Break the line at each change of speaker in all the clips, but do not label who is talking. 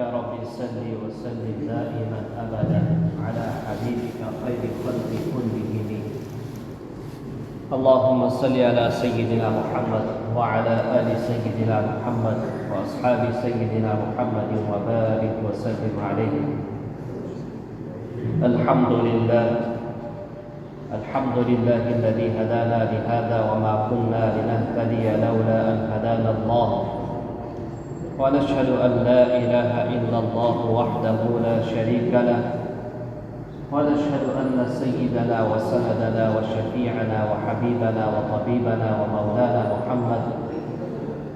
يا رب صل وسلم دائما أبدا على حبيبك خير الخلق كلهم. اللهم صل على سيدنا محمد وعلى آل سيدنا محمد وأصحاب سيدنا محمد وبارك وسلم عليه. الحمد لله الذي هدانا لهذا وما كنا لنهتدي لولا أن هدانا الله، ونشهد أن لا إله إلا الله وحده لا شريك له، ونشهد أن سيدنا وسندنا وشفيعنا وحبيبنا وطبيبنا ومولانا محمد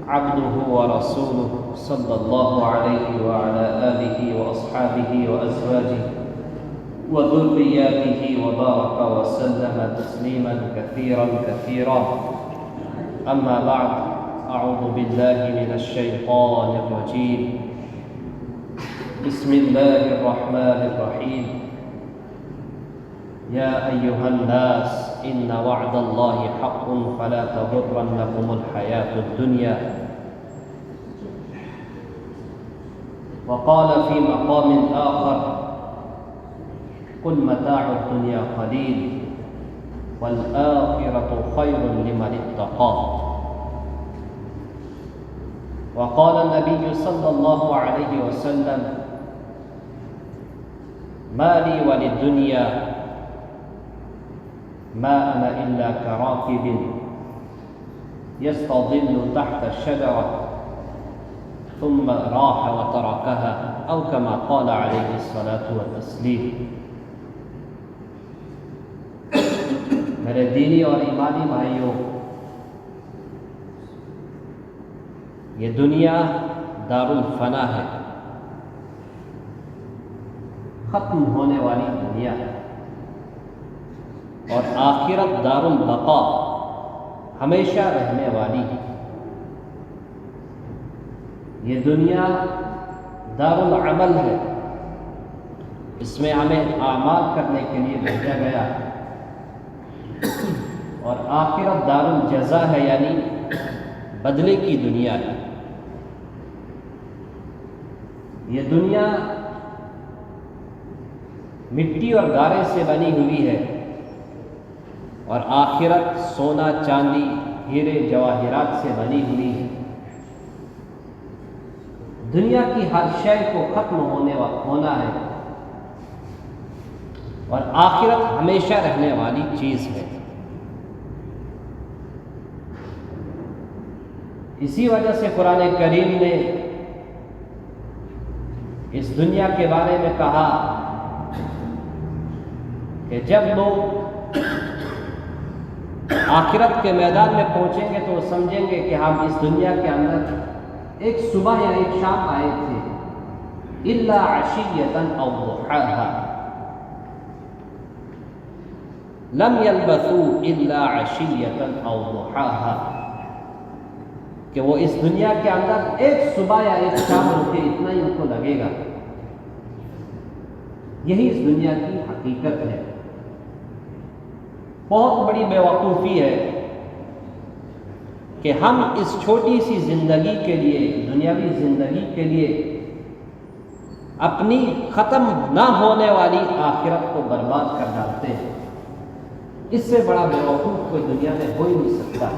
عبده ورسوله صلى الله عليه وعلى آله وأصحابه وأزواجه وذرياته وبارك وسلم تسليما كثيرا كثيرا. أما بعد، أعوذ بالله من الشيطان الرجيم. بسم الله الرحمن الرحيم. يا أيها الناس إن وعد الله حق فلا تغرنكم الحياة الدنيا. وقال في مقام آخر: قل متاع الدنيا قليل والآخرة خير لمن اتقى. وقال النبي صلى الله عليه وسلم: ما لي وللدنيا ما أنا إلا كراكب يستظل تحت الشجرة ثم راح وتركها، أو كما قال عليه الصلاة والتسليم. میرے دینی اور ایمانی بھائیوں، یہ دنیا دار الفنا ہے، ختم ہونے والی دنیا ہے، اور آخرت دار البقا، ہمیشہ رہنے والی ہے۔ یہ دنیا دار العمل ہے، اس میں ہمیں اعمال کرنے کے لیے بھیجا گیا، اور آخرت دار الجزا ہے، یعنی بدلے کی دنیا ہے۔ یہ دنیا مٹی اور گارے سے بنی ہوئی ہے، اور آخرت سونا چاندی ہیرے جواہرات سے بنی ہوئی ہے۔ دنیا کی ہر شے کو ختم ہونا ہے، اور آخرت ہمیشہ رہنے والی چیز ہے۔ اسی وجہ سے قرآن کریم نے اس دنیا کے بارے میں کہا کہ جب لوگ آخرت کے میدان میں پہنچیں گے تو وہ سمجھیں گے کہ ہم اس دنیا کے اندر ایک صبح یا ایک شام آئے تھے، الا عشیۃ او ضحاھا، لم يلبثوا الا عشیۃ او ضحاھا، کہ وہ اس دنیا کے اندر ایک صبح یا ایک شام رکے، اتنا ہی ان کو لگے گا۔ یہی اس دنیا کی حقیقت ہے۔ بہت بڑی بیوقوفی ہے کہ ہم اس چھوٹی سی زندگی کے لیے، دنیاوی زندگی کے لیے، اپنی ختم نہ ہونے والی آخرت کو برباد کر ڈالتے ہیں۔ اس سے بڑا بیوقوف کوئی دنیا میں ہو ہی نہیں سکتا۔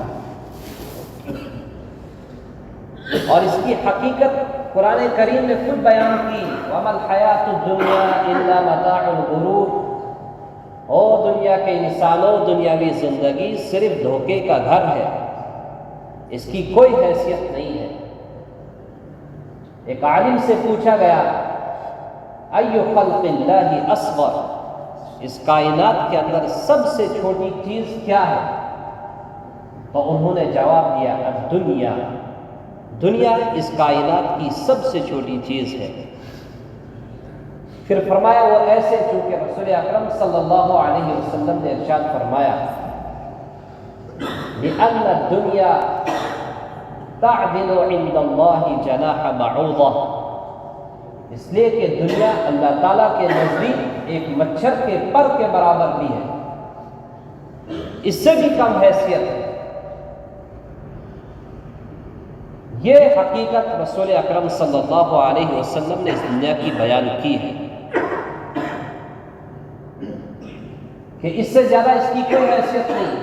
اور اس کی حقیقت قرآن کریم نے خود بیان کی، وَمَا الْحَيَاةُ الدُّنْيَا إِلَّا مَتَاعُ الْغُرُورِ۔ او دنیا کے انسانوں، دنیاوی زندگی صرف دھوکے کا گھر ہے، اس کی کوئی حیثیت نہیں ہے۔ ایک عالم سے پوچھا گیا: اَيُّ خَلْقِ اللَّهِ أَصْغَرُ، اس کائنات کے اندر سب سے چھوٹی چیز کیا ہے؟ تو انہوں نے جواب دیا: الدنیا، دنیا اس کائنات کی سب سے چھوٹی چیز ہے۔ پھر فرمایا وہ ایسے، چونکہ رسول اکرم صلی اللہ علیہ وسلم نے ارشاد فرمایا: لِأَنَّ الدُّنْيَا تَعْدِلُ عِنْدَ اللَّهِ جَنَاحَ بَعُوضَةٍ، اس لیے کہ دنیا اللہ تعالیٰ کے نزدیک ایک مچھر کے پر کے برابر بھی ہے، اس سے بھی کم حیثیت ہے۔ یہ حقیقت رسول اکرم صلی اللہ علیہ وسلم نے اس دنیا کی بیان کی ہے کہ اس سے زیادہ اس کی کوئی حیثیت نہیں.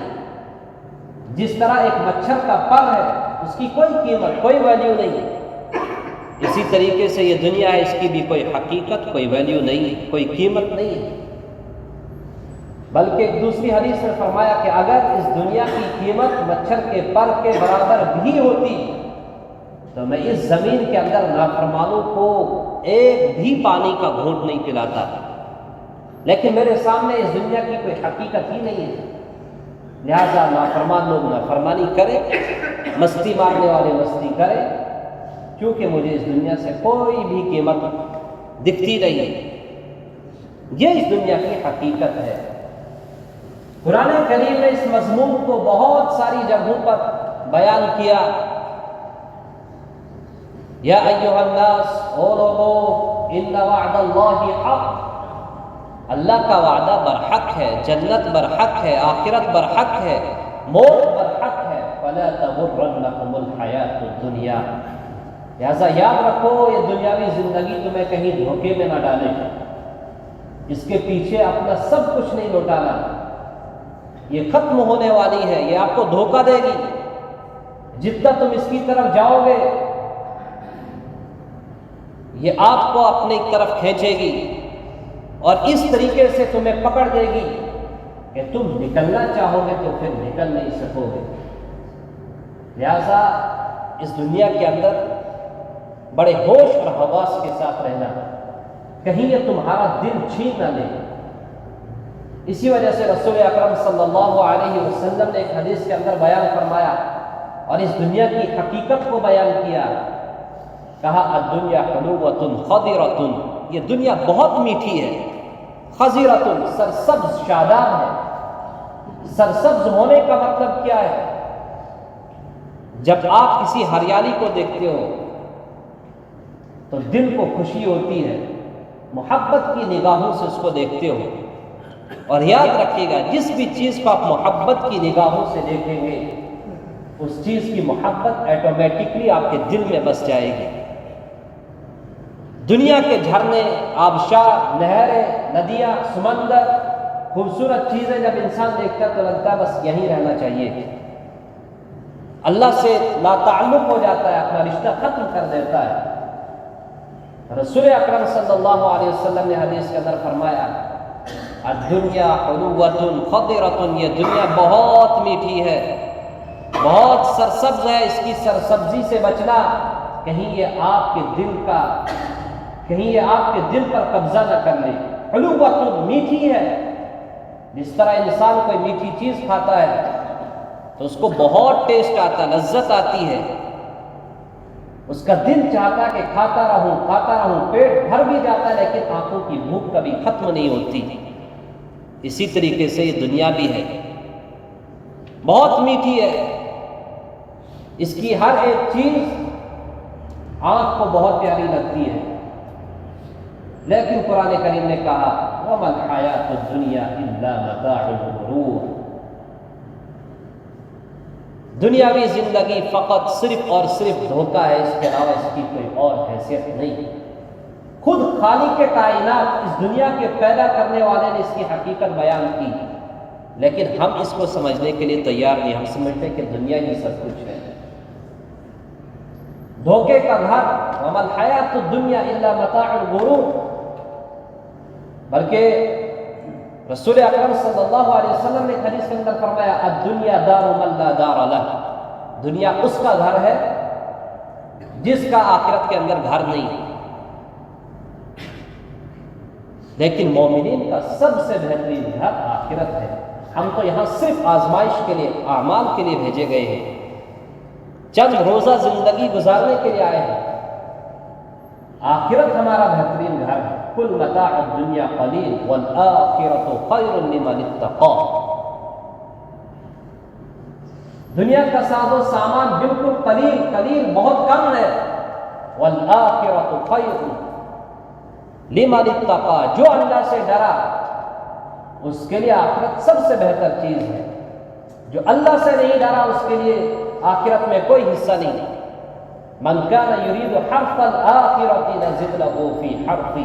جس طرح ایک مچھر کا پر ہے اس کی کوئی قیمت، کوئی ویلیو نہیں، اسی طریقے سے یہ دنیا ہے، اس کی بھی کوئی حقیقت، کوئی ویلیو نہیں، کوئی قیمت نہیں ہے. بلکہ ایک دوسری حدیث میں فرمایا کہ اگر اس دنیا کی قیمت مچھر کے پر کے برابر بھی ہوتی تو میں اس زمین کے اندر نافرمانوں کو ایک بھی پانی کا گھونٹ نہیں پلاتا. لیکن میرے سامنے اس دنیا کی کوئی حقیقت ہی نہیں ہے، لہذا نافرمان لوگ نافرمانی کریں، مستی مارنے والے مستی کریں، کیونکہ مجھے اس دنیا سے کوئی بھی قیمت دکھتی نہیں. یہ اس دنیا کی حقیقت ہے. قرآن کریم نے اس مضمون کو بہت ساری جگہوں پر بیان کیا. یا ایھا الناس، او لوگو، ان وعد اللہ حق، اللہ کا وعدہ برحق ہے، جنت برحق ہے، آخرت برحق ہے، موت برحق ہے. فلا تغرنکم الحیاۃ الدنیا، لہذا یاد رکھو یہ دنیاوی زندگی تمہیں کہیں دھوکے میں نہ ڈالے، اس کے پیچھے اپنا سب کچھ نہیں لوٹانا. یہ ختم ہونے والی ہے، یہ آپ کو دھوکہ دے گی. جتنا تم اس کی طرف جاؤ گے یہ آپ کو اپنی طرف کھینچے گی اور اس طریقے سے تمہیں پکڑ دے گی کہ تم نکلنا چاہو گے تو پھر نکل نہیں سکو گے. لہذا اس دنیا کے اندر بڑے ہوش اور حواس کے ساتھ رہنا، کہیں یہ تمہارا دل چھین نہ لے. اسی وجہ سے رسول اکرم صلی اللہ علیہ وسلم نے ایک حدیث کے اندر بیان فرمایا اور اس دنیا کی حقیقت کو بیان کیا. کہا الدنیا حلوۃ خضرۃ، یہ دنیا بہت میٹھی ہے. خضرۃ، سرسبز شاداب ہے. سرسبز ہونے کا مطلب کیا ہے؟ جب آپ کسی ہریالی کو دیکھتے ہو تو دل کو خوشی ہوتی ہے، محبت کی نگاہوں سے اس کو دیکھتے ہو. اور یاد رکھیے گا جس بھی چیز کو آپ محبت کی نگاہوں سے دیکھیں گے اس چیز کی محبت ایٹومیٹکلی آپ کے دل میں بس جائے گی. دنیا کے جھرنے، آبشار، نہریں، ندیاں، سمندر، خوبصورت چیزیں جب انسان دیکھتا تو لگتا ہے بس یہیں رہنا چاہیے. اللہ سے لا تعلق ہو جاتا ہے، اپنا رشتہ ختم کر دیتا ہے. رسول اکرم صلی اللہ علیہ وسلم نے حدیث کے اندر فرمایا الدنیا حلوۃ خضرۃ، یہ دنیا بہت میٹھی ہے، بہت سرسبز ہے. اس کی سرسبزی سے بچنا، کہیں یہ آپ کے دل پر قبضہ نہ کر لے. حلوۃ، میٹھی ہے. جس طرح انسان کوئی میٹھی چیز کھاتا ہے تو اس کو بہت ٹیسٹ آتا ہے، لذت آتی ہے، اس کا دل چاہتا ہے کہ کھاتا رہوں، پیٹ بھر بھی جاتا ہے لیکن آنکھوں کی بھوک کبھی ختم نہیں ہوتی. اسی طریقے سے یہ دنیا بھی ہے، بہت میٹھی ہے. اس کی ہر ایک چیز آنکھ کو بہت پیاری لگتی ہے، لیکن قرآن کریم نے کہا وَمَا الْحَيَاةُ الدُّنْيَا إِلَّا مَتَاعُ الْغُرُورِ، دنیاوی زندگی فقط صرف اور صرف دھوکہ ہے، اس کے علاوہ اس کی کوئی اور حیثیت نہیں. خود خالق کائنات، اس دنیا کے پیدا کرنے والے نے اس کی حقیقت بیان کی، لیکن ہم اس کو سمجھنے کے لیے تیار نہیں. ہم سمجھتے کہ دنیا ہی سب کچھ ہے، دھوکے کا گھر. وَمَا الْحَيَاةُ الدُّنْيَا إِلَّا مَتَاعُ الْغُرُورِ. بلکہ رسول اکرم صلی اللہ علیہ وسلم نے حدیث کے اندر فرمایا الدنیا دار من لا دار لہ، دنیا اس کا گھر ہے جس کا آخرت کے اندر گھر نہیں. لیکن مومنین کا سب سے بہترین گھر آخرت ہے. ہم تو یہاں صرف آزمائش کے لیے، اعمال کے لیے بھیجے گئے ہیں، چند روزہ زندگی گزارنے کے لیے آئے ہیں. آخرت ہمارا بہترین گھر ہے. کل متاع الدنیا قلیل والآخرۃ خیر لمن اتقی. دنیا کا ساز و سامان بالکل قلیل بہت کم ہے. والآخرۃ خیر لمن اتقی، جو اللہ سے ڈرا اس کے لیے آخرت سب سے بہتر چیز ہے. جو اللہ سے نہیں ڈرا اس کے لیے آخرت میں کوئی حصہ نہیں. من کان یرید حرث الآخرۃ نزد لہ فی حرثہ،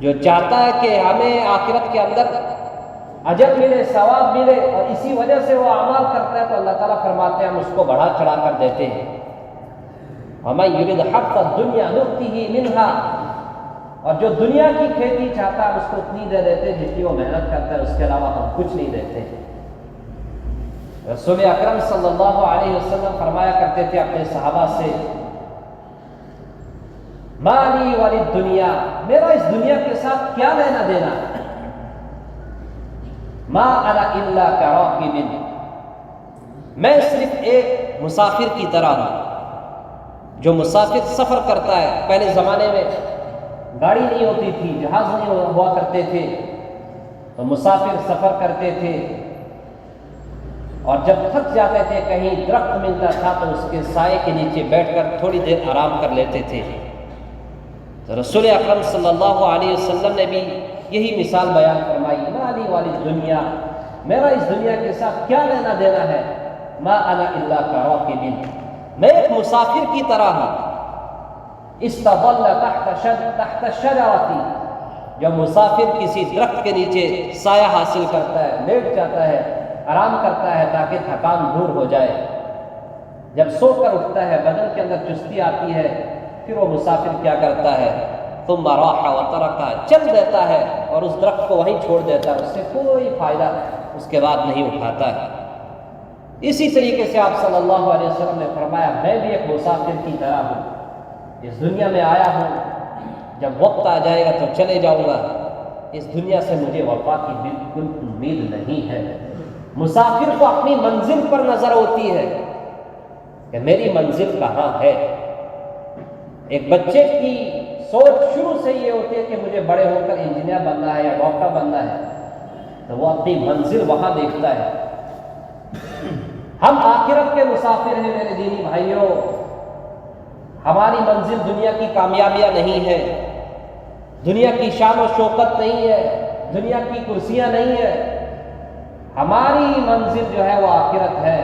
جو چاہتا ہے کہ ہمیں آخرت کے اندر اجر ملے، ثواب ملے، اور اسی وجہ سے وہ اعمال کرتا ہے، تو اللہ تعالیٰ فرماتے ہیں ہم اس کو بڑھا چڑھا کر دیتے ہیں۔ ومن یرید حرث الدنیا نؤتہ منہا، اور جو دنیا کی کھیتی چاہتا ہے اس کو اتنی دے دیتے ہیں جتنی وہ محنت کرتا ہے، اس کے علاوہ ہم کچھ نہیں دیتے۔ رسول اکرم صلی اللہ علیہ وسلم فرمایا کرتے تھے اپنے صحابہ سے، مالی وللدنیا، میرا اس دنیا کے ساتھ کیا لینا دینا، ما انا الا کراکب، میں صرف ایک مسافر کی طرح ہوں۔ جو مسافر سفر کرتا ہے، پہلے زمانے میں گاڑی نہیں ہوتی تھی، جہاز نہیں ہوا کرتے تھے، تو مسافر سفر کرتے تھے، اور جب تھک جاتے تھے، کہیں درخت ملتا تھا تو اس کے سائے کے نیچے بیٹھ کر تھوڑی دیر آرام کر لیتے تھے۔ تو رسول اکرم صلی اللہ علیہ وسلم نے بھی یہی مثال بیان فرمائی، مالی وللدنیا، میرا اس دنیا کے ساتھ کیا لینا دینا ہے، ما انا الا کراکب، میں ایک مسافر کی طرح ہوں۔ استظل تحت الشجرۃ، جب مسافر کسی درخت کے نیچے سایہ حاصل کرتا ہے، لیٹ جاتا ہے، آرام کرتا ہے تاکہ تھکان دور ہو جائے، جب سو کر اٹھتا ہے بدن کے اندر چستی آتی ہے، پھر وہ مسافر کیا کرتا ہے، ثم راح وترک، چل دیتا ہے اور اس درخت کو وہیں چھوڑ دیتا ہے، اس سے کوئی فائدہ اس کے بعد نہیں اٹھاتا ہے۔ اسی طریقے سے آپ صلی اللہ علیہ وسلم نے فرمایا، میں بھی ایک مسافر کی طرح ہوں، اس دنیا میں آیا ہوں، جب وقت آ جائے گا تو چلے جاؤں گا، اس دنیا سے مجھے وفا کی بالکل امید نہیں ہے۔ مسافر کو اپنی منزل پر نظر ہوتی ہے کہ میری منزل کہاں ہے۔ ایک بچے کی سوچ شروع سے یہ ہوتی ہے کہ مجھے بڑے ہو کر انجینئر بننا ہے یا ڈاکٹر بننا ہے، تو وہ اپنی منزل وہاں دیکھتا ہے۔ ہم آخرت کے مسافر ہیں میرے دینی بھائیوں، ہماری منزل دنیا کی کامیابیاں نہیں ہے، دنیا کی شان و شوکت نہیں ہے، دنیا کی کرسیاں نہیں ہے، ہماری منزل جو ہے وہ آخرت ہے۔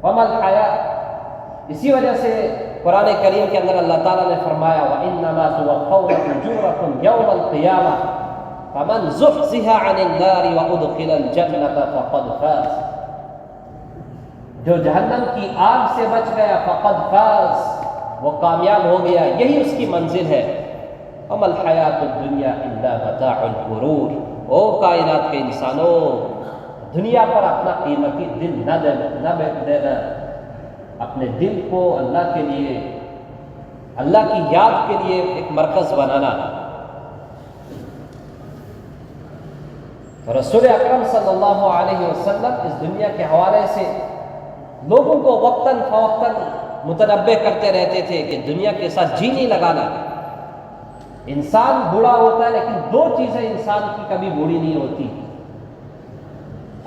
وما الحیات، اسی وجہ سے قرآن کریم کے اندر اللہ تعالیٰ نے فرمایا، وَإِنَّمَا تُوَفَّوْنَ أُجُورَكُمْ يَوْمَ الْقِيَامَةِ فَمَنْ زُحْزِحَ عَنِ النَّارِ وَأُدْخِلَ الْجَنَّةَ فَقَدْ فَازَ، جو جہنم کی آگ سے بچ گیا، فقد فاز، وہ کامیاب ہو گیا، یہی اس کی منزل ہے۔ وما الحیات الدنیا الا متاع الغرور، او کائنات کے انسانوں، دنیا پر اپنا قیمتی دل نہ دینا، اپنے دل کو اللہ کے لیے، اللہ کی یاد کے لیے ایک مرکز بنانا۔ رسول اکرم صلی اللہ علیہ وسلم اس دنیا کے حوالے سے لوگوں کو وقتاً فوقتاً متنبہ کرتے رہتے تھے کہ دنیا کے ساتھ جی نہیں لگانا۔ انسان بوڑھا ہوتا ہے لیکن دو چیزیں انسان کی کبھی بوڑھی نہیں ہوتی،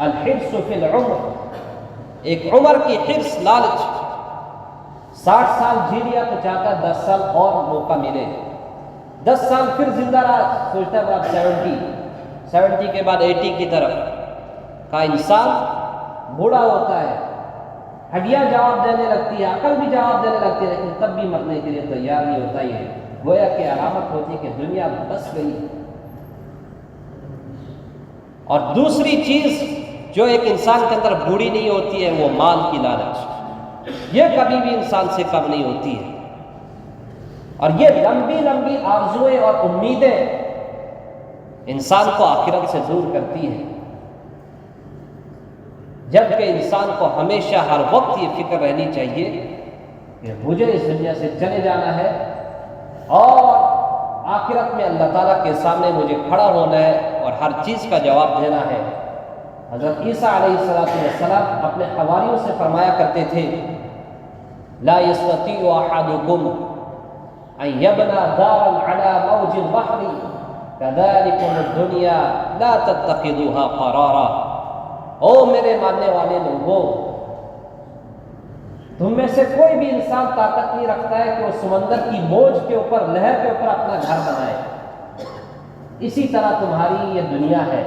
الحرص فی العمر، ایک عمر کی حرص، لالچ، 60 سال جی لیا تو چاہتا ہے 10 سال اور موقع ملے، 10 سال پھر زندہ رہا، سوچتا ہے اب 70 کے بعد 80 کی طرف کا انسان بوڑھا ہوتا ہے، ہڈیاں جواب دینے لگتی ہے، عقل بھی جواب دینے لگتی ہے، لیکن تب بھی مرنے کے لیے تیار نہیں ہوتا، یہ گویا کہ علامت ہوتی ہے کہ دنیا بس گئی۔ اور دوسری چیز جو ایک انسان کے اندر بوڑھی نہیں ہوتی ہے، وہ مال کی لالچ، یہ کبھی بھی انسان سے کم نہیں ہوتی ہے، اور یہ لمبی لمبی آرزوئیں اور امیدیں انسان کو آخرت سے دور کرتی ہیں، جبکہ انسان کو ہمیشہ ہر وقت یہ فکر رہنی چاہیے کہ مجھے اس دنیا سے چلے جانا ہے، اور آخرت میں اللہ تعالیٰ کے سامنے مجھے کھڑا ہونا ہے اور ہر چیز کا جواب دینا ہے۔ حضرت عیسیٰ علیہ السلام اپنے حواریوں سے فرمایا کرتے تھے، لا يستطيع احدكم ان يبنى دارا على موج البحر كذلكم الدنيا لا تتخذوها قرارا، او میرے ماننے والے لوگوں، تم میں سے کوئی بھی انسان طاقت نہیں رکھتا ہے کہ وہ سمندر کی موج کے اوپر، لہر کے اوپر اپنا گھر بنائے، اسی طرح تمہاری یہ دنیا ہے،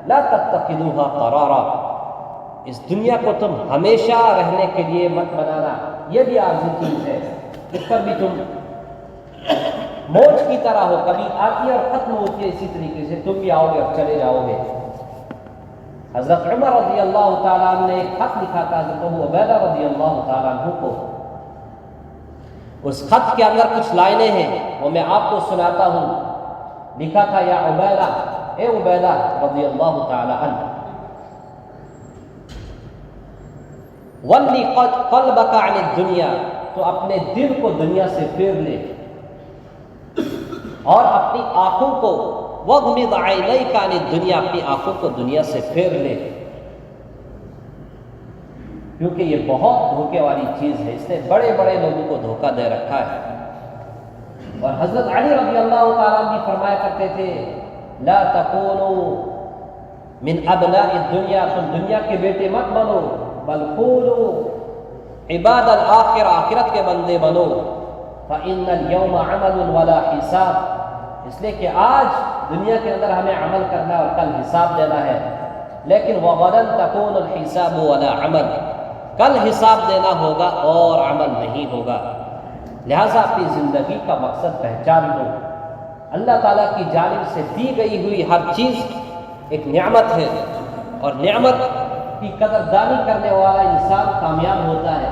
لا تتخذوها قرارا، اس دنیا کو تم ہمیشہ رہنے کے لیے مت بنانا، یہ بھی عارضی چیز ہے، اس پر بھی تم موج کی طرح ہو، کبھی آتی ہے اور ختم ہوتی ہے، اسی طریقے سے تم بھی آؤ گے اور چلے جاؤ گے۔ حضرت عمر رضی اللہ تعالیٰ عنہ نے ایک خط لکھا تھا حضرت ابو عبیدہ رضی اللہ تعالیٰ عنہ کو، اس خط کے اندر کچھ لائنیں ہیں، وہ میں آپ کو سناتا ہوں۔ لکھا تھا یا عبیدہ، اے عبیدہ رضی اللہ تعالیٰ عنہ، ولی قلبک عن الدنیا، تو اپنے دل کو دنیا سے پھیر لے اور اپنی آنکھوں کو وغمض عینیک عن الدنیا، اپنی آنکھوں کو دنیا سے پھیر لے، کیونکہ یہ بہت دھوکے والی چیز ہے، اس نے بڑے بڑے لوگوں کو دھوکہ دے رکھا ہے۔ اور حضرت علی رضی اللہ تعالیٰ عنہ بھی فرمایا کرتے تھے لا تکونوا من ابناء الدنیا، تم دنیا کے بیٹے مت بنو، بل کونوا عباد الآخرہ، آخرت کے بندے بنو، فإن اليوم عمل ولا حساب، اس لیے کہ آج دنیا کے اندر ہمیں عمل کرنا اور کل حساب دینا ہے، لیکن وغدا تکون الحساب ولا عمل، کل حساب دینا ہوگا اور عمل نہیں ہوگا۔ لہٰذا اپنی زندگی کا مقصد پہچان لو، اللہ تعالیٰ کی جانب سے دی گئی ہوئی ہر چیز ایک نعمت ہے، اور نعمت کی قدردانی کرنے والا انسان کامیاب ہوتا ہے،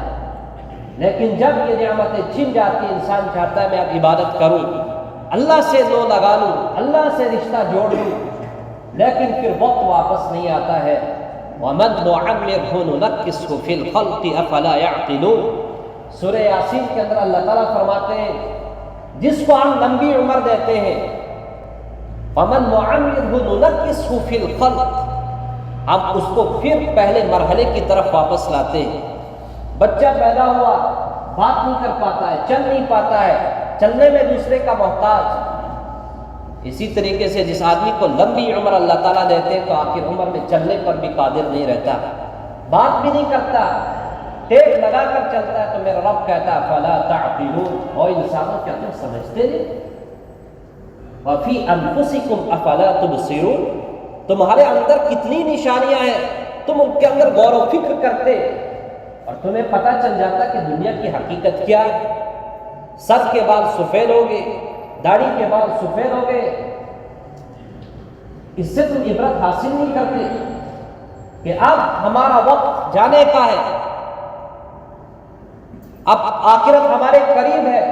لیکن جب یہ نعمتیں چھن جاتی ہیں، انسان چاہتا ہے میں اب عبادت کروں، اللہ سے لو لگا لوں، اللہ سے رشتہ جوڑ لوں، لیکن پھر وقت واپس نہیں آتا ہے۔ وَمَنْ نُعَمِّرْهُ نُنَكِّسْهُ فِي الْخَلْقِ أَفَلَا يَعْقِلُونَ، سورہ یاسین کے اندر اللہ تعالیٰ فرماتے ہیں جس کو ہم لمبی عمر دیتے ہیں، وَمَنْ نُعَمِّرْهُ نُنَكِّسْهُ فِي الْخَلْقِ، ہم اس کو پھر پہلے مرحلے کی طرف واپس لاتے ہیں۔ بچہ پیدا ہوا، بات نہیں کر پاتا ہے، چل نہیں پاتا ہے، چلنے میں دوسرے کا محتاج۔ اسی طریقے سے جس آدمی کو لمبی عمر اللہ تعالیٰ دیتے ہیں تو آخر عمر میں چلنے پر بھی قادر نہیں رہتا، بات بھی نہیں کرتا، ٹیپ لگا کر چلتا ہے، تو میرا رب کہتا ہے فلا تعقلون، او انسانوں کیا تم سمجھتے نہیں؟ وفی انفسکم افلا تبصرون، تمہارے اندر کتنی نشانیاں ہیں، تم ان کے اندر غور و فکر کرتے اور تمہیں پتہ چل جاتا کہ دنیا کی حقیقت کیا ہے۔ سر کے بال سفید ہو گئے، داڑھی کے بال سفید ہو گئے، اس سے تم عبرت حاصل نہیں کرتے کہ اب ہمارا وقت جانے کا ہے، اب آخرت ہمارے قریب ہے۔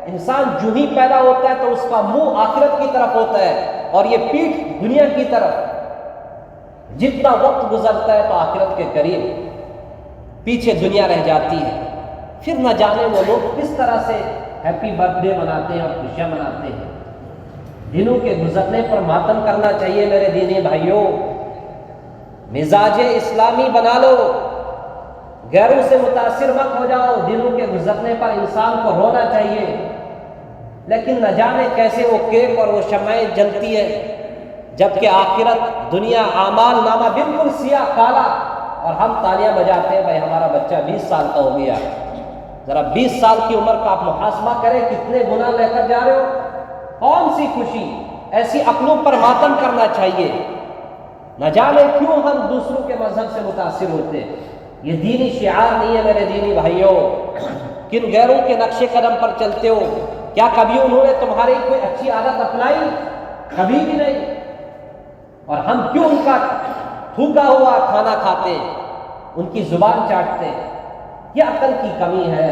انسان جو ہی پیدا ہوتا ہے تو اس کا منہ آخرت کی طرف ہوتا ہے اور یہ پیٹھ دنیا کی طرف، جتنا وقت گزرتا ہے تو آخرت کے قریب، پیچھے دنیا رہ جاتی ہے۔ پھر نہ جانے وہ لوگ کس طرح سے ہیپی برتھ ڈے مناتے ہیں اور خوشیاں مناتے ہیں۔ دنوں کے گزرنے پر ماتم کرنا چاہیے میرے دینی بھائیوں، مزاج اسلامی بنا لو، غیروں سے متاثر مت ہو جاؤ، دنوں کے گزرنے پر انسان کو رونا چاہیے، لیکن نہ جانے کیسے وہ کیک اور وہ شمعیں جلتی ہے، جبکہ آخرت دنیا اعمال نامہ بالکل سیاہ کالا، اور ہم تالیاں بجاتے ہیں بھائی ہمارا بچہ 20 سال کا ہو گیا۔ ذرا 20 سال کی عمر کا آپ محاسبہ کریں، کتنے گناہ لے کر جا رہے ہو، کون سی خوشی؟ ایسی عقلوں پر ماتم کرنا چاہیے۔ نہ جانے کیوں ہم دوسروں کے مذہب سے متاثر ہوتے ہیں، یہ دینی شعار نہیں ہے میرے دینی بھائیوں۔ کن غیروں کے نقش قدم پر چلتے ہو؟ کیا کبھی انہوں نے تمہاری کوئی اچھی عادت اپنائی؟ کبھی بھی نہیں۔ اور ہم کیوں ان کا تھوکا ہوا کھانا کھاتے، ان کی زبان چاٹتے؟ یہ عقل کی کمی ہے۔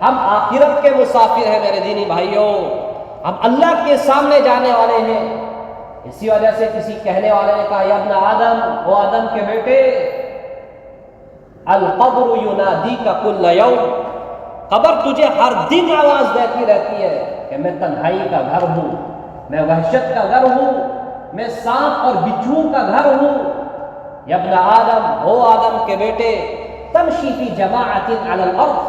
ہم آخرت کے مسافر ہیں میرے دینی بھائیوں، ہم اللہ کے سامنے جانے والے ہیں۔ اسی وجہ سے کسی کہنے والے نے کہا یا ابن آدم، وہ آدم کے بیٹے، القبر ینادیک کل یوم، قبر تجھے ہر دن آواز دیتی رہتی ہے کہ میں تنہائی کا گھر ہوں، میں وحشت کا گھر ہوں، میں سانپ اور بچھو کا گھر ہوں۔ یا ابن آدم، وہ آدم کے بیٹے، تمشی فی جماعت علی الارض،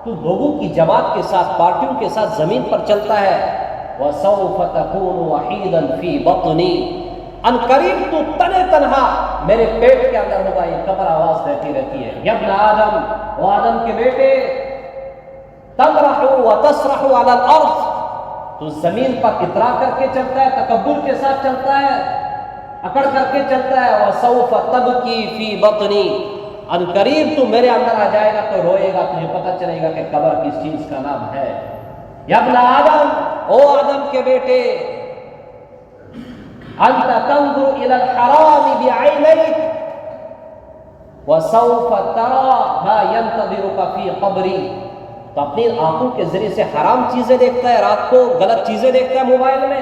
تو لوگوں کی جماعت کے ساتھ، پارٹیوں کے ساتھ زمین پر چلتا ہے۔ وسوف تکون وحیدا فی بطنی، ان قریب تو تنے تنہا میرے پیٹ کے اندر ہوگا، یہ قبر آواز دیتی رہتی ہے۔ یا ابن آدم، وہ آدم کے بیٹے، تمرح وتسرح علی الارض، تو زمین پر اترا کر کے چلتا ہے، تکبر کے ساتھ چلتا ہے، اکڑ کر کے چلتا ہے۔ وسوف تبکی فی بطنی، ان قریب تو میرے اندر آ جائے گا تو روئے گا، تجھے پتہ چلے گا کہ قبر کس چیز کا نام ہے۔ یا ابن آدم، او آدم کے بیٹے، انت تنظر الى الحرام بعینیک وسوف ترى ما ينتظرك في قبری، تو اپنی آنکھوں کے ذریعے سے حرام چیزیں دیکھتا ہے، رات کو غلط چیزیں دیکھتا ہے موبائل میں،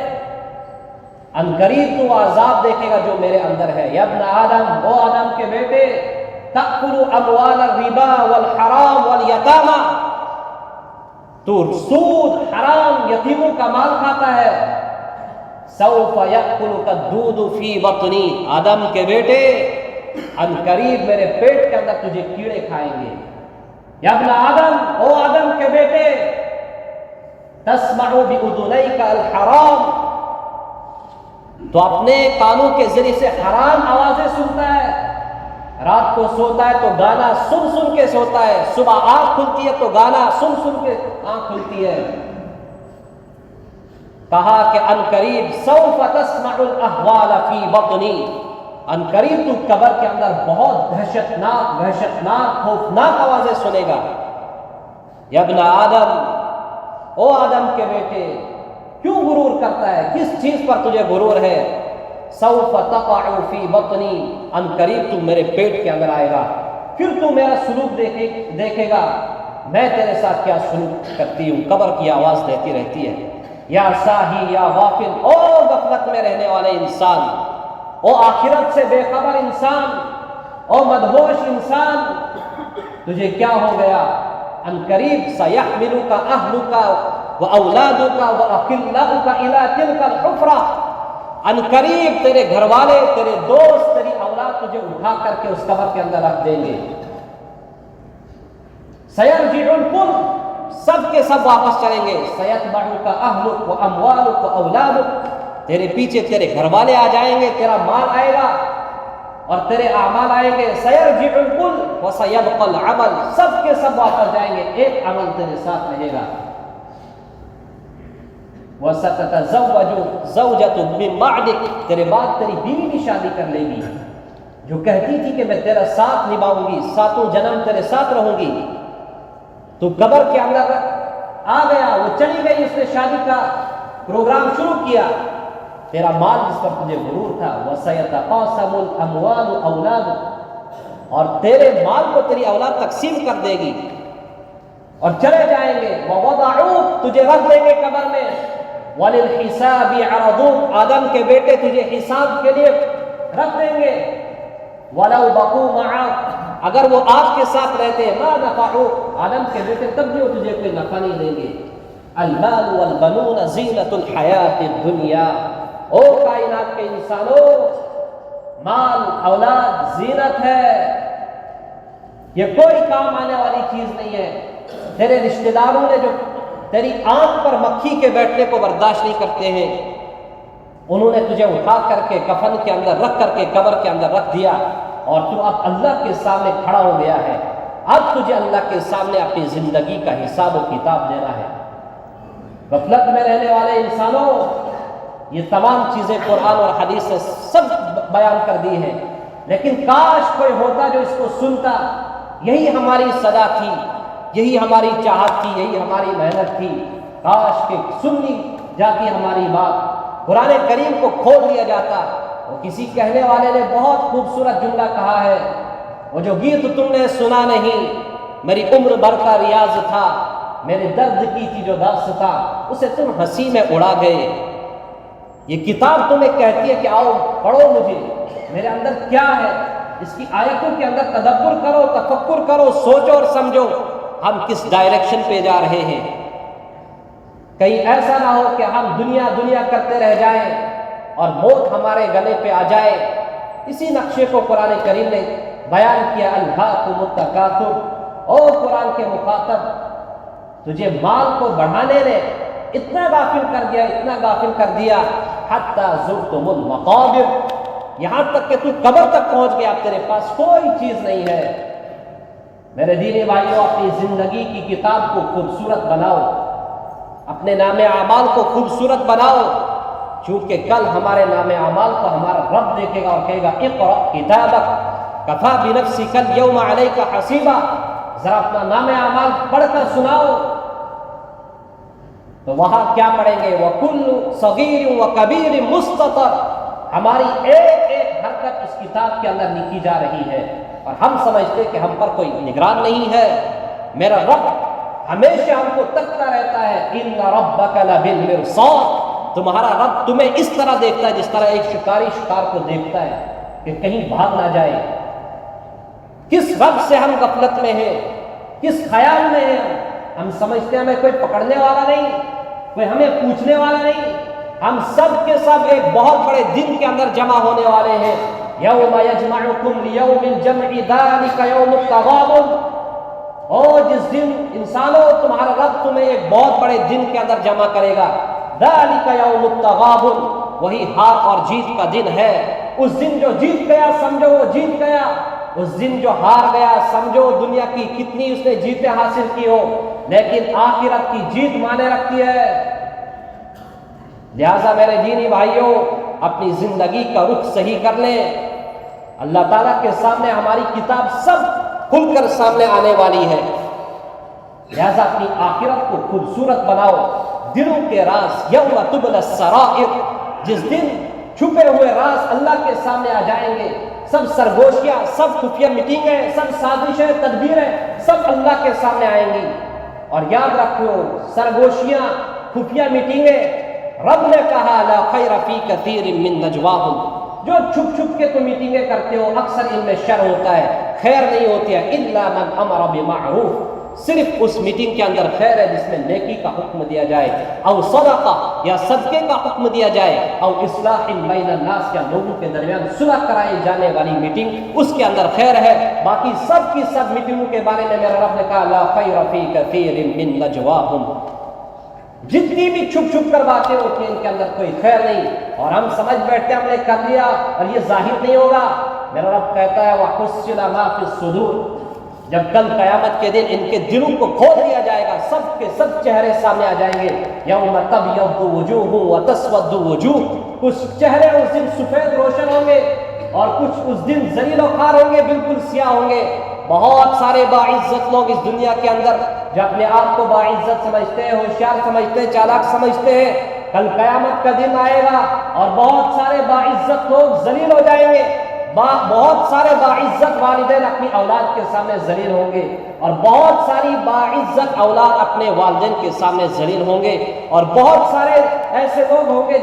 ان قریب تو عذاب دیکھے گا جو میرے اندر ہے۔ یا ابن آدم، او آدم کے بیٹے، تأکل اموال الربا والحرام والیتامى، تو سود، حرام، یتیموں کا مال کھاتا ہے۔ سوف یأکلک الدود فی بطنی، آدم کے بیٹے ان قریب میرے پیٹ کے اندر تجھے کیڑے کھائیں گے۔ یا ابن آدم، او آدم کے بیٹے، تسمع بأذنیک الحرام، تو اپنے کانوں کے ذریعے سے حرام آوازیں سنتا ہے، رات کو سوتا ہے تو گانا سن سن کے سوتا ہے، صبح آنکھ کھلتی ہے تو گانا سن سن کے آنکھ کھلتی ہے۔ کہا کہ ان قریب سوف تسمع الاحوال فی بطنی، ان قریب تو قبر کے اندر بہت وحشتناک خوفناک آوازیں سنے گا۔ یا ابن آدم، او آدم کے بیٹے، کیوں غرور کرتا ہے؟ کس چیز پر تجھے غرور ہے؟ سوف تقع فی بطنی، ان قریب تو میرے پیٹ کے اندر آئے گا، پھر تو میرا سلوک دیکھے گا، میں تیرے ساتھ کیا سلوک کرتی ہوں۔ قبر کی آواز دیتی رہتی ہے، یا ساہی یا غافل، او غفلت میں رہنے والے انسان، او آخرت سے بے خبر انسان، او مدہوش انسان، تجھے کیا ہو گیا؟ ان قریب سیحملک اہلک واولادک واخلاؤک الی تلک الحفرہ، ان قریب تیرے گھر والے، تیرے دوست، تیری اولاد تجھے اٹھا کر کے اس قبر کے اندر رکھ دیں گے۔ سیرجع الکل، سب کے سب واپس چلیں گے۔ سیتبعک اہلک واموالک واولادک، تیرے پیچھے تیرے گھر والے آ جائیں گے، تیرا مال آئے گا اور تیرے اعمال آئیں گے۔ سیرجع الکل وسیبقى العمل، سب کے سب واپس جائیں گے، ایک عمل تیرے ساتھ رہے گا۔ وَسَتَتَزَوَّجُ زَوْجَةٌ مِّن بَعْدِكَ، تیرے بعد تیری بیوی بھی شادی کر لے گی، جو کہتی تھی کہ میں تیرا ساتھ نبھاؤں گی، ساتوں جنم تیرے ساتھ رہوں گی۔ تو قبر کے اندر آ گیا، وہ چلی گئی، اس نے شادی کا پروگرام شروع کیا، تیرا مال جس پر تجھے غرور تھا۔ وَسَيَتَقَاسَمُ الْأَمْوَالُ أَوْلَادُ، اور تیرے مال کو تیری اولاد تقسیم کر دے گی اور چلے جائیں گے۔ وَوَضَعُوكَ، تجھے رکھ دیں گے قبر میں۔ وَلِلْحِسَابِ عَرَضُوكَ، آدم کے بیٹے تجھے حساب کے لیے رکھ دیں گے۔ وَلَوْ بَقُوا مَعَكَ، اگر وہ آپ کے ساتھ رہتے، مَا نَفَعُوكَ، آدم کے بیٹے تب بھی وہ تجھے کوئی نفع نہیں دیں گے۔ الْمَالُ وَالْبَنُونَ زِینَةُ الْحَیَاةِ الدُّنْیَا، او کائنات کے انسانوں، مال اولاد زینت ہے، یہ کوئی کام آنے والی چیز نہیں ہے۔ تیرے رشتہ داروں نے جو تیری آنکھ پر مکھی کے بیٹھنے کو برداشت نہیں کرتے ہیں، انہوں نے تجھے اٹھا کر کے کفن کے اندر رکھ کر کے قبر کے اندر رکھ دیا، اور تو اب اللہ کے سامنے کھڑا ہو گیا ہے۔ اب تجھے اللہ کے سامنے اپنی زندگی کا حساب و کتاب دینا ہے۔ غفلت میں رہنے والے انسانوں، یہ تمام چیزیں قرآن اور حدیث سے سب بیان کر دی ہیں، لیکن کاش کوئی ہوتا جو اس کو سنتا۔ یہی ہماری صدا تھی، یہی ہماری چاہت تھی، یہی ہماری محنت تھی، کاش کہ سنی جاتی ہماری بات، قرآن کریم کو کھول دیا جاتا۔ وہ کسی کہنے والے نے بہت خوبصورت جملہ کہا ہے، وہ جو گیت تم نے سنا نہیں، میری عمر بھر کا ریاض تھا، میرے درد کی تھی جو داستاں، اسے تم ہنسی میں اڑا گئے۔ یہ کتاب تمہیں کہتی ہے کہ آؤ پڑھو مجھے، میرے اندر کیا ہے، اس کی آیتوں کے اندر تدبر کرو، تفکر کرو، سوچو اور سمجھو ہم کس ڈائریکشن پہ جا رہے ہیں۔ کہیں ایسا نہ ہو کہ ہم دنیا کرتے رہ جائیں اور موت ہمارے گلے پہ آ جائے۔ اسی نقشے کو قرآن کریم نے بیان کیا، الہاکم التکاثر، او قرآن کے مخاطب، تجھے مال کو بڑھانے نے اتنا غافل کر دیا، اتنا غافل کر دیا، حتی زرتم المقابر، یہاں تک کہ تو قبر تک پہنچ گیا، اب تیرے پاس کوئی چیز نہیں ہے۔ میرے دینی بھائیوں، اپنی زندگی کی کتاب کو خوبصورت بناؤ، اپنے نام اعمال کو خوبصورت بناؤ، چونکہ کل ہمارے نام اعمال کو ہمارا رب دیکھے گا اور کہے گا اقرأ کتابک، کفا بنفسک الیوم علیک حسیبا، ذرا اپنا نام اعمال پڑھ کر سناؤ. تو وہاں کیا پڑھیں گے؟ وَكُلُّ صَغِيرٍ وَكَبِيرٍ مُسْتَطَرٍ، ہماری ایک ایک حرکت اس کتاب کے اندر لکھی جا رہی ہے، اور ہم سمجھتے کہ ہم پر کوئی نگران نہیں ہے. میرا رب ہمیشہ ہم کو تکتا رہتا ہے. إِنَّ رَبَّكَ لَبِالْمِرْصَادِ، تمہارا رب تمہیں اس طرح دیکھتا ہے جس طرح ایک شکاری شکار کو دیکھتا ہے کہ کہیں بھاگ نہ جائے. کس رب سے ہم غفلت میں ہیں، کس خیال میں ہیں؟ ہم سمجھتے ہیں ہمیں کوئی پکڑنے والا نہیں، کوئی ہمیں پوچھنے والا نہیں. ہم سب کے سب ایک بہت بڑے دن کے اندر جمع ہونے والے ہیں. یوم یجمعکم لیوم الجمع ذلک یوم التغابن، اور جس دن انسانوں تمہارا رب تمہیں ایک بہت بڑے دن کے اندر جمع کرے گا. ذلک یوم التغابن، وہی ہار اور جیت کا دن ہے. اس دن جو جیت گیا سمجھو وہ جیت گیا، اس دن جو ہار گیا سمجھو دنیا کی کتنی اس نے جیتیں حاصل کی ہو، لیکن آخرت کی جیت مانے رکھتی ہے. لہذا میرے دینی بھائیوں، اپنی زندگی کا رخ صحیح کر لیں. اللہ تعالیٰ کے سامنے ہماری کتاب سب کھل کر سامنے آنے والی ہے. لہذا اپنی آخرت کو خوبصورت بناؤ. دلوں کے راز یوم تبلی السرائر، جس دن چھپے ہوئے راز اللہ کے سامنے آ جائیں گے. سب سرگوشیاں، سب خفیہ میٹنگیں، سب سازشیں، تدبیریں سب اللہ کے سامنے آئیں گی. اور یاد رکھو، سرگوشیاں، خفیہ میٹنگیں، رب نے کہا لا خیر فی کثیر من نجواہم، جو چھپ چھپ کے تم میٹنگیں کرتے ہو اکثر ان میں شر ہوتا ہے، خیر نہیں ہوتی ہے. الا من امر بمعروف، صرف اس میٹنگ کے اندر خیر ہے جس میں نیکی کا حکم دیا جائے، او صدقہ، یا صدقے کا حکم دیا جائے، او اصلاح بین الناس، یا لوگوں کے درمیان صلح کرائی جانے والی میٹنگ، اس کے اندر خیر ہے. باقی سب کی سب میٹنگوں کے بارے میں میرا رب نے کہا لا خیر فی کثیر من نجواہم، جتنی بھی چھپ چھپ کر باتیں ہوتی ہیں ان کے اندر کوئی خیر نہیں. اور ہم سمجھ بیٹھتے ہیں ہم نے کر لیا اور یہ ظاہر نہیں ہوگا. میرا رب کہتا ہے وَحُصِّلَ مَا فِي الصُّدُورِ، جب کل قیامت کے دن ان کے دلوں کو کھول دیا جائے گا، سب کے سب چہرے سامنے آ جائیں گے. یوم تبیض وجوہ وتسود وجوہ، کچھ چہرے اس دن سفید روشن ہوں گے اور کچھ اس دن ذلیل و خوار ہوں گے، بالکل سیاہ ہوں گے. بہت سارے باعزت لوگ اس دنیا کے اندر جو اپنے آپ کو باعزت سمجھتے ہیں، ہوشیار سمجھتے ہیں، چالاک سمجھتے ہیں، کل قیامت کا دن آئے گا اور بہت سارے باعزت لوگ ذلیل ہو جائیں گے. بہت سارے باعزت والدین اپنی اولاد کے سامنے ذلیل ہوں گے، اور بہت ساری باعزت اولاد اپنے والدین کے سامنے ذلیل ہوں گے. اور بہت سارے ایسے لوگ ہوں گے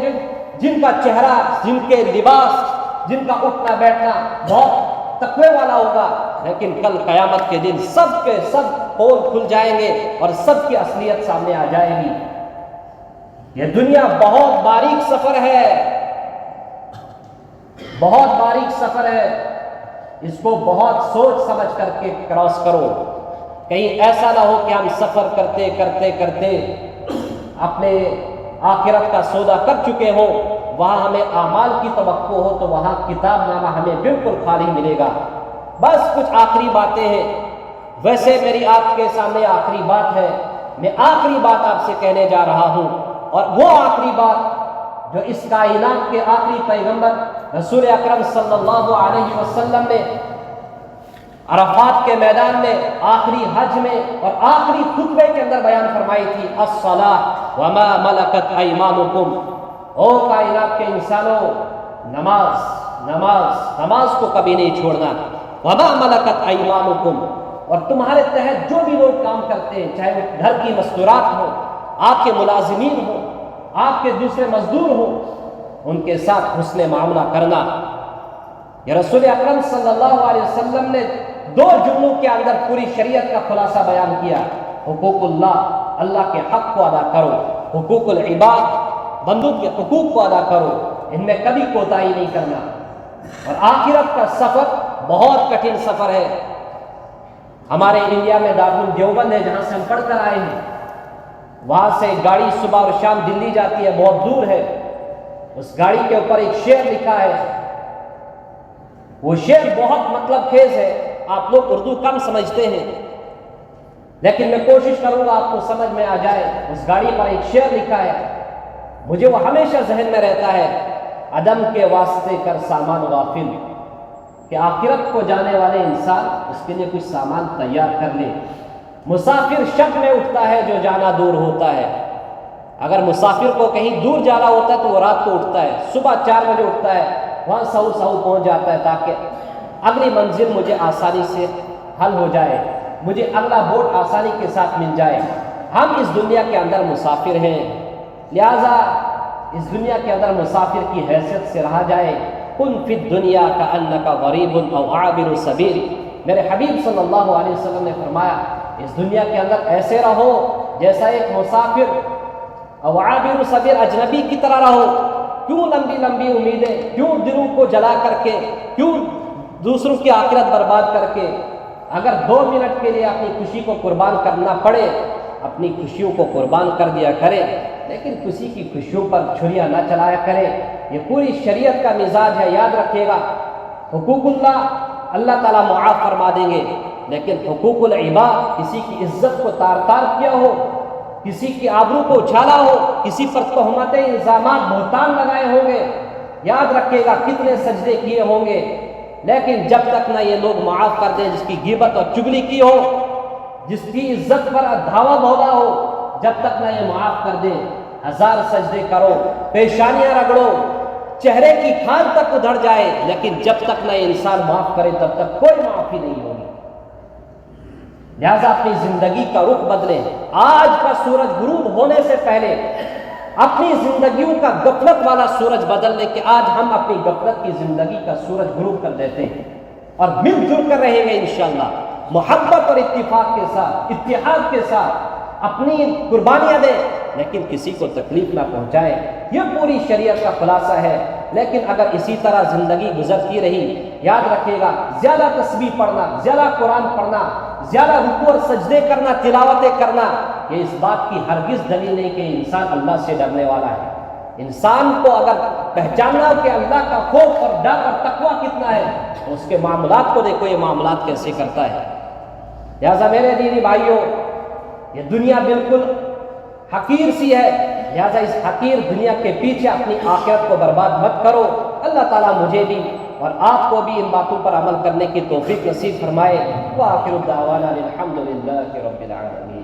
جن کا چہرہ، جن کے لباس، جن کا اٹھنا بیٹھنا بہت تقوی والا ہوگا، لیکن کل قیامت کے دن سب کے سب پول کھل جائیں گے اور سب کی اصلیت سامنے آ جائے گی. یہ دنیا بہت باریک سفر ہے، بہت باریک سفر ہے. اس کو بہت سوچ سمجھ کر کے کراس کرو. کہیں ایسا نہ ہو کہ ہم سفر کرتے کرتے کرتے اپنے آخرت کا سودا کر چکے ہوں، وہاں ہمیں اعمال کی توقع ہو تو وہاں کتاب نامہ ہمیں بالکل خالی ملے گا. بس کچھ آخری باتیں ہیں. ویسے میری آپ کے سامنے آخری بات ہے، میں آخری بات آپ سے کہنے جا رہا ہوں، اور وہ آخری بات جو اس کائنات کے آخری پیغمبر رسول اکرم صلی اللہ علیہ وسلم نے عرفات کے میدان میں آخری حج میں اور آخری خطبے کے اندر بیان فرمائی تھی، الصلاۃ وما ملکت ایمانکم. او کائنات کے انسانوں، نماز نماز نماز کو کبھی نہیں چھوڑنا. وما ملکت ایمانکم، اور تمہارے تحت جو بھی لوگ کام کرتے ہیں، چاہے وہ گھر کی مستورات ہوں، آپ کے ملازمین ہوں، آپ کے دوسرے مزدور ہوں، ان کے ساتھ حسن معاملہ کرنا. یہ رسول اکرم صلی اللہ علیہ وسلم نے 2 جملوں کے اندر پوری شریعت کا خلاصہ بیان کیا. حقوق اللہ، اللہ کے حق کو ادا کرو. حقوق العباد، بندوں کے حقوق کو ادا کرو، ان میں کبھی کوتاہی نہیں کرنا. اور آخرت کا سفر بہت کٹھن سفر ہے. ہمارے انڈیا میں دارالعلوم دیوبند ہے جہاں سے ہم پڑھ کر آئے ہیں. وہاں سے گاڑی صبح اور شام دلی جاتی ہے، بہت دور ہے. اس گاڑی کے اوپر ایک شعر لکھا ہے، وہ شعر بہت مطلب خیز ہے. آپ لوگ اردو کم سمجھتے ہیں، لیکن میں کوشش کروں گا آپ کو سمجھ میں آ جائے. اس گاڑی پر ایک شعر لکھا ہے، مجھے وہ ہمیشہ ذہن میں رہتا ہے. عدم کے واسطے کر سامان غافل، کہ آخرت کو جانے والے انسان اس کے لیے کچھ سامان تیار کر لے۔ مسافر شب میں اٹھتا ہے جو جانا دور ہوتا ہے۔ اگر مسافر کو کہیں دور جانا ہوتا ہے تو وہ رات کو اٹھتا ہے، صبح 4 بجے اٹھتا ہے، وہاں سہو پہنچ جاتا ہے تاکہ اگلی منزل مجھے آسانی سے حل ہو جائے، مجھے اگلا بوٹ آسانی کے ساتھ مل جائے۔ ہم اس دنیا کے اندر مسافر ہیں، لہذا اس دنیا کے اندر مسافر کی حیثیت سے رہا جائے۔ کن فی الدنیا کأنک غریب او عابر سبیل، میرے حبیب صلی اللہ علیہ وسلم نے فرمایا اس دنیا کے اندر ایسے رہو جیسا ایک مسافر او عابر سبیل، اجنبی کی طرح رہو۔ کیوں لمبی لمبی امیدیں، کیوں دلوں کو جلا کر کے، کیوں دوسروں کی آخرت برباد کر کے؟ اگر 2 منٹ کے لیے اپنی خوشی کو قربان کرنا پڑے، اپنی خوشیوں کو قربان کر دیا کرے، لیکن کسی کی خوشیوں پر چھریاں نہ چلایا کرے۔ یہ پوری شریعت کا مزاج ہے، یاد رکھیے گا۔ حقوق اللہ تعالیٰ معاف فرما دیں گے، لیکن حقوق العباد، کسی کی عزت کو تار تار کیا ہو، کسی کی آبرو کو اچھالا ہو، کسی پر تہمتیں، الزامات، بہتان لگائے ہوں گے، یاد رکھیے گا کتنے سجدے کیے ہوں گے، لیکن جب تک نہ یہ لوگ معاف کر دیں جس کی غیبت اور چگلی کی ہو، جس کی عزت پر دھاوا بولا ہو، جب تک نہ یہ معاف کر دیں، 1000 سجدے کرو، پیشانیاں رگڑو، چہرے کی کھال تک ادھڑ جائے، لیکن جب تک نہ یہ انسان معاف کرے تب تک کوئی معافی نہیں ہوگی۔ لہذا اپنی زندگی کا رخ بدلیں۔ آج کا سورج غروب ہونے سے پہلے اپنی زندگیوں کا غفلت والا سورج بدل لیں کہ آج ہم اپنی غفلت کی زندگی کا سورج غروب کر دیتے ہیں، اور مل جل کر رہیں گے انشاءاللہ، محبت اور اتفاق کے ساتھ، اتحاد کے ساتھ اپنی قربانیاں دیں، لیکن کسی کو تکلیف نہ پہنچائیں۔ یہ پوری شریعت کا خلاصہ ہے۔ لیکن اگر اسی طرح زندگی گزرتی رہی، یاد رکھیے گا زیادہ تسبیح پڑھنا، زیادہ قرآن پڑھنا، زیادہ رکوع اور سجدے کرنا، تلاوتیں کرنا، یہ اس بات کی ہرگز دلیل نہیں کہ انسان اللہ سے ڈرنے والا ہے۔ انسان کو اگر پہچاننا ہو کہ اللہ کا خوف اور ڈر اور تقویٰ کتنا ہے، تو اس کے معاملات کو دیکھو، یہ معاملات کیسے کرتا ہے۔ لہٰذا میرے دینی بھائیوں، یہ دنیا بالکل حقیر سی ہے، لہٰذا اس حقیر دنیا کے پیچھے اپنی آخرت کو برباد مت کرو۔ اللہ تعالیٰ مجھے بھی اور آپ کو بھی ان باتوں پر عمل کرنے کی توفیق نصیب فرمائے۔ وآخر دعوانا الحمد للہ رب العالمین۔